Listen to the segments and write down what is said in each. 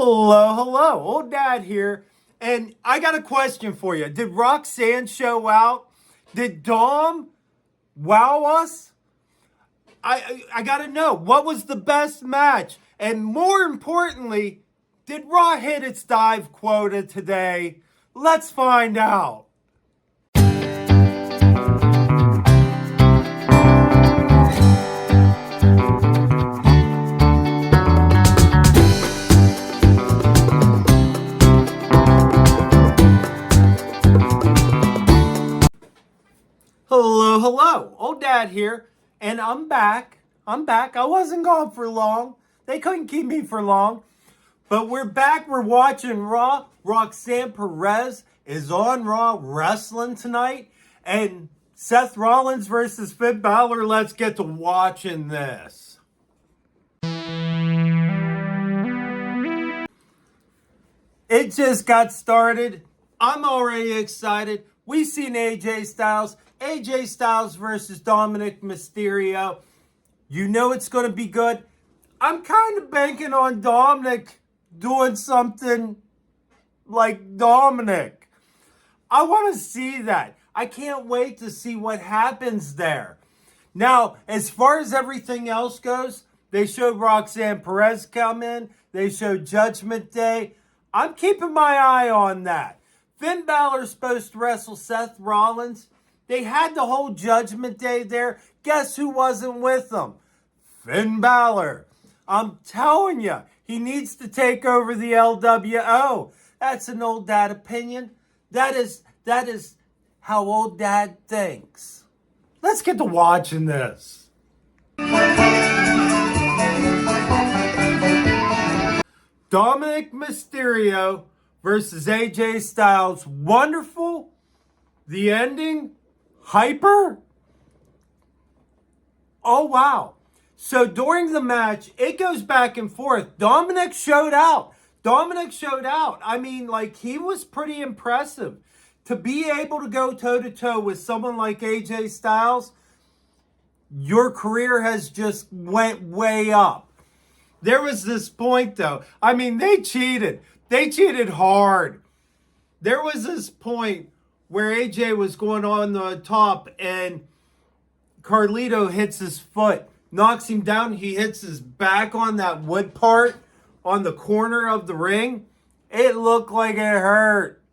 Hello, old dad here, and I got a question for you. Did Roxanne show out? Did Dom wow us? I gotta know, what was the best match? And more importantly, did Raw hit its dive quota today? Let's find out. Hello, old dad here, and I'm back. I wasn't gone for long. They couldn't keep me for long. But we're back. We're watching Raw. Roxanne Perez is on Raw wrestling tonight. And Seth Rollins versus Bálor. Let's get to watching this. It just got started. I'm already excited. We've seen AJ Styles. AJ Styles versus Dominik Mysterio. You know it's going to be good. I'm kind of banking on Dominik doing something like Dominik. I want to see that. I can't wait to see what happens there. Now, as far as everything else goes, they showed Roxanne Perez come in. They showed Judgment Day. I'm keeping my eye on that. Finn Balor's supposed to wrestle Seth Rollins. They had the whole Judgment Day there. Guess who wasn't with them? Finn Bálor. I'm telling you, he needs to take over the LWO. That's an old dad opinion. That is how old dad thinks. Let's get to watching this. Dominik Mysterio versus AJ Styles. Wonderful. The ending. Hyper. Oh, wow. So during the match, it goes back and forth. Dominik showed out. I mean, like, he was pretty impressive. To be able to go toe-to-toe with someone like AJ Styles, your career has just went way up. There was this point, though. I mean, they cheated. They cheated hard. There was this point where AJ was going on the top and Carlito hits his foot, knocks him down. He hits his back on that wood part on the corner of the ring. It looked like it hurt.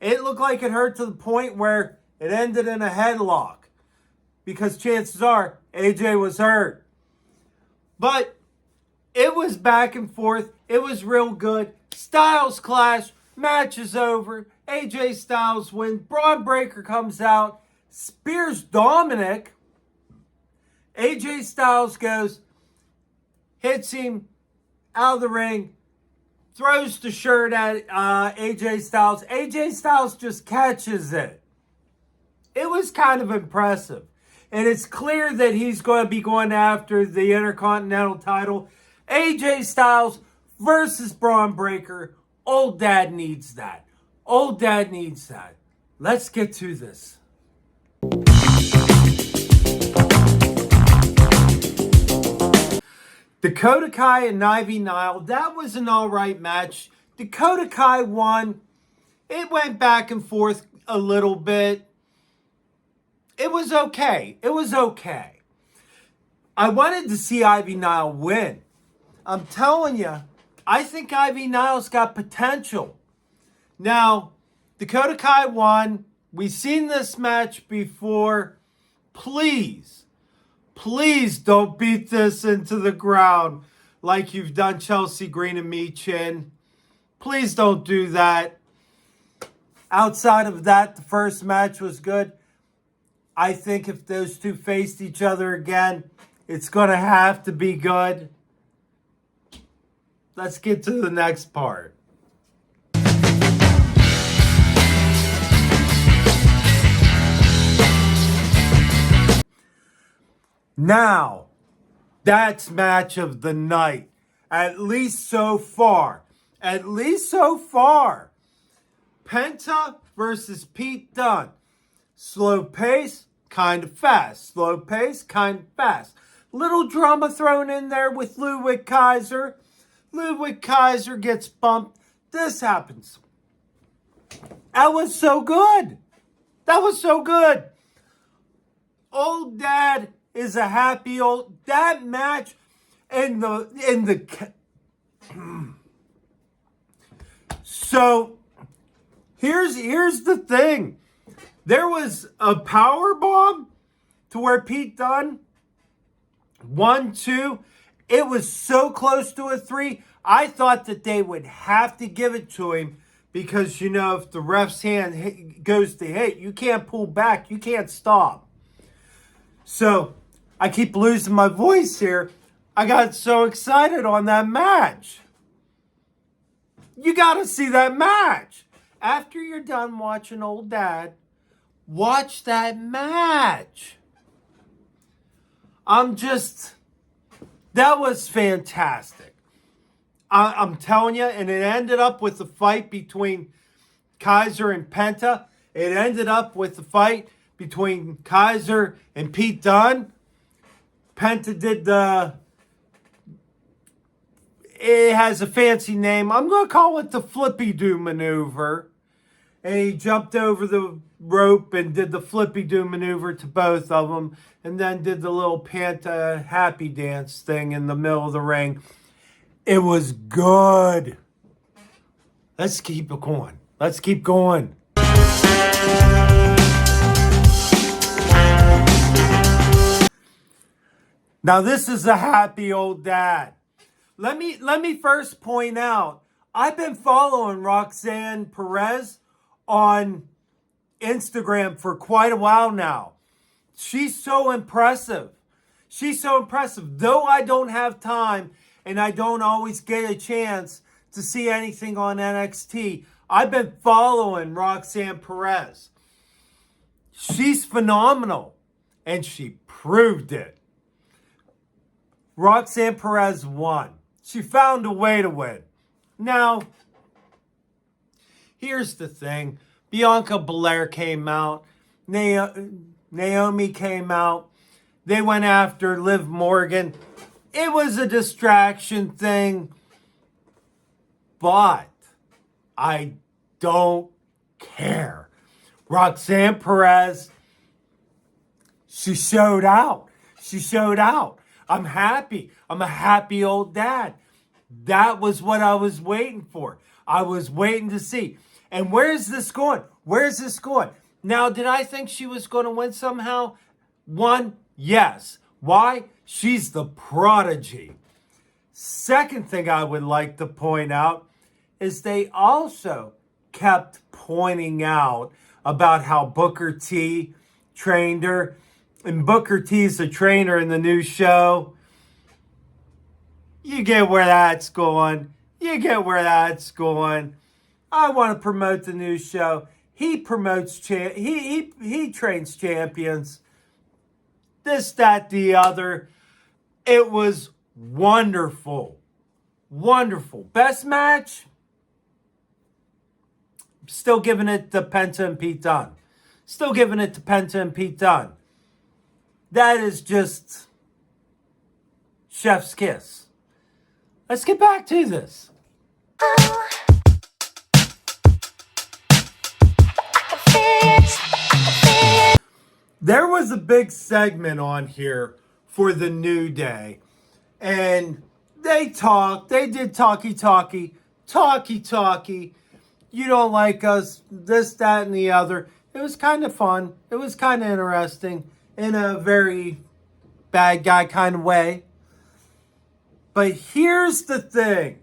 It looked like it hurt to the point where it ended in a headlock because chances are AJ was hurt. But it was back and forth. It was real good. Styles clash. Match is over. AJ Styles wins. Braun Breaker comes out. Spears Dominik. AJ Styles goes, hits him out of the ring, throws the shirt at AJ Styles. AJ Styles just catches it. It was kind of impressive. And it's clear that he's going to be going after the Intercontinental title. AJ Styles versus Braun Breaker. Old dad needs that. Old dad needs that. Let's get to this. Dakota Kai and Ivy Nile. That was an alright match. Dakota Kai won. It went back and forth a little bit. It was okay. I wanted to see Ivy Nile win. I'm telling you, I think Ivy Nile's got potential. Now, Dakota Kai won. We've seen this match before. Please don't beat this into the ground like you've done Chelsea Green and Me Chin. Please don't do that. Outside of that, the first match was good. I think if those two faced each other again, it's going to have to be good. Let's get to the next part. Now, that's match of the night. At least so far. Penta versus Pete Dunne. Slow pace, kind of fast. Little drama thrown in there with Ludwig Kaiser. Ludwig Kaiser gets bumped. This happens. That was so good. That was so good. Old Dad is a happy old... That match in the... So, here's the thing. There was a power bomb to where Pete Dunne 1, 2. It was so close to a 3. I thought that they would have to give it to him because, you know, if the ref's hand goes to hit, you can't pull back. You can't stop. So, I keep losing my voice here. I got so excited on that match. You got to see that match. After you're done watching Old Dad, watch that match. That was fantastic. I'm telling you, and it ended up with the fight between Kaiser and Penta. It ended up with the fight between Kaiser and Pete Dunne. Penta did it has a fancy name. I'm going to call it the flippy-do maneuver. And he jumped over the rope and did the flippy-do maneuver to both of them. And then did the little Panta happy dance thing in the middle of the ring. It was good. Let's keep it going. Let's keep going. Now this is a happy old dad. Let me first point out, I've been following Roxanne Perez on Instagram for quite a while now. She's so impressive. She's so impressive. Though I don't have time and I don't always get a chance to see anything on NXT, I've been following Roxanne Perez. She's phenomenal, and she proved it. Roxanne Perez won. She found a way to win. Now, here's the thing. Bianca Belair came out. Naomi came out. They went after Liv Morgan. It was a distraction thing. But I don't care. Roxanne Perez, she showed out. She showed out. I'm happy. I'm a happy old dad. That was what I was waiting for. I was waiting to see. And where's this going? Where's this going? Now, did I think she was going to win somehow? One, yes. Why? She's the Prodigy. Second thing I would like to point out is they also kept pointing out about how Booker T trained her. And Booker T's the trainer in the new show. You get where that's going. You get where that's going. I want to promote the new show. He promotes he trains champions. This, that, the other. It was wonderful. Wonderful. Best match? Still giving it to Penta and Pete Dunne. Still giving it to Penta and Pete Dunne. That is just chef's kiss. Let's get back to this. There was a big segment on here for the New Day. And they talked. They did talky. You don't like us, this, that, and the other. It was kind of fun. It was kind of interesting in a very bad guy kind of way. But here's the thing.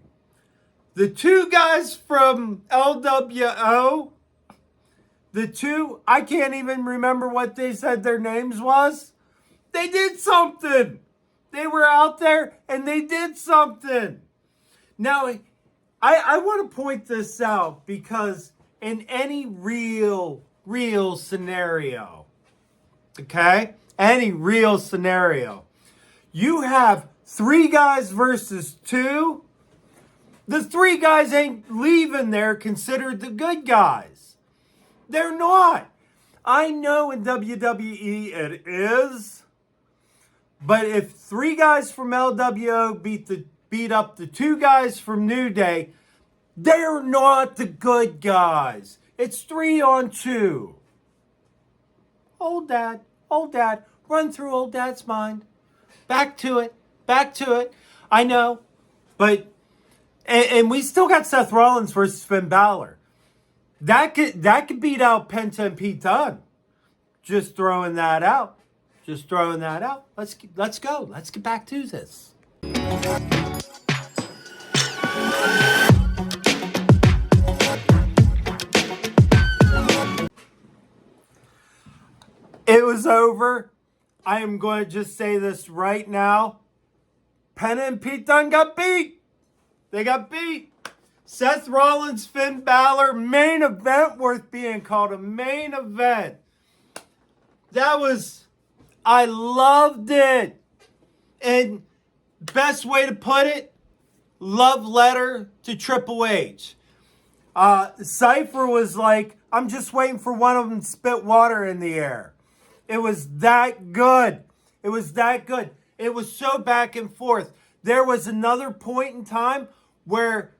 The two guys from LWO, I can't even remember what they said their names was. They did something. They were out there and they did something. Now, I want to point this out because in any real scenario, okay? Any real scenario, you have 3 guys versus 2. The 3 guys ain't leaving there considered the good guys. They're not. I know in WWE it is. But if 3 guys from LWO beat beat up the two guys from New Day. They're not the good guys. It's 3-on-2. Old dad. Run through old dad's mind. Back to it. I know. But, and we still got Seth Rollins versus Finn Bálor. That could beat out Penta and Pete Dunne. Just throwing that out. Let's go. Let's get back to this. It was over. I am going to just say this right now. Penta and Pete Dunne got beat. They got beat. Seth Rollins, Finn Bálor, main event worth being called a main event. I loved it. And best way to put it, love letter to Triple H. Cypher was like, I'm just waiting for one of them to spit water in the air. It was that good. It was so back and forth. There was another point in time where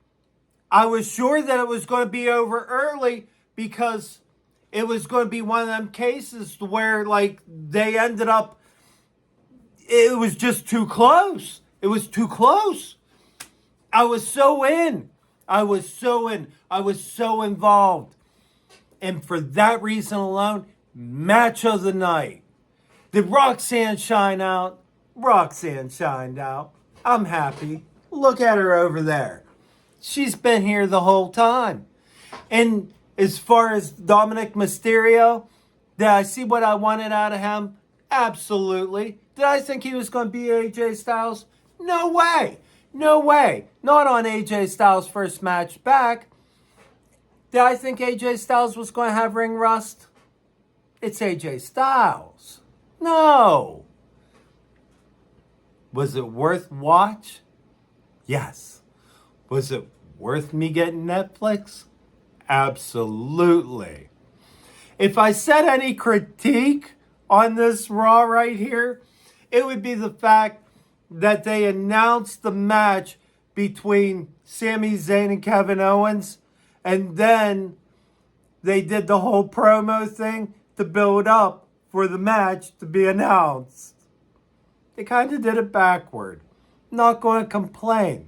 I was sure that it was going to be over early because it was going to be one of them cases where, like, they ended up, it was just too close. It was too close. I was so in. I was so involved. And for that reason alone, match of the night. Did Roxanne shine out? Roxanne shined out. I'm happy. Look at her over there. She's been here the whole time. And as far as Dominik Mysterio, did I see what I wanted out of him? Absolutely. Did I think he was going to be AJ Styles? No way. Not on AJ Styles' first match back. Did I think AJ Styles was going to have ring rust? It's AJ Styles. No. Was it worth watch? Yes. Was it worth me getting Netflix? Absolutely. If I said any critique on this Raw right here, it would be the fact that they announced the match between Sami Zayn and Kevin Owens, and then they did the whole promo thing to build up for the match to be announced. They kind of did it backward. Not going to complain.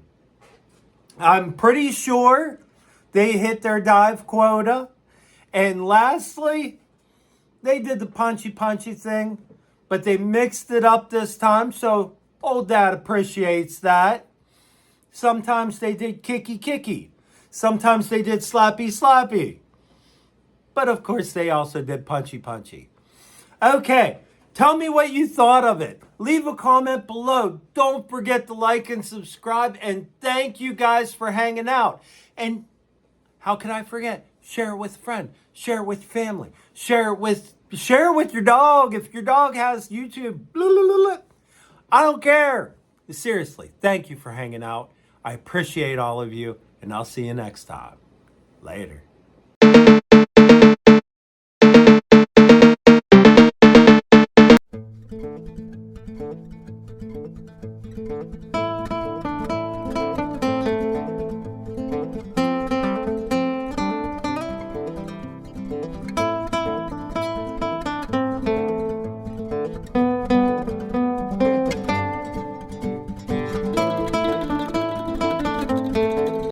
I'm pretty sure they hit their dive quota. And lastly, they did the punchy punchy thing, but they mixed it up this time, so old dad appreciates that. Sometimes they did kicky kicky. Sometimes they did slappy slappy. But of course they also did punchy punchy. Okay, tell me what you thought of it. Leave a comment below. Don't forget to like and subscribe. And thank you guys for hanging out. And how can I forget? Share it with a friend. Share it with family. Share it with your dog. If your dog has YouTube, blah, blah, blah, blah. I don't care. Seriously, thank you for hanging out. I appreciate all of you. And I'll see you next time. Later.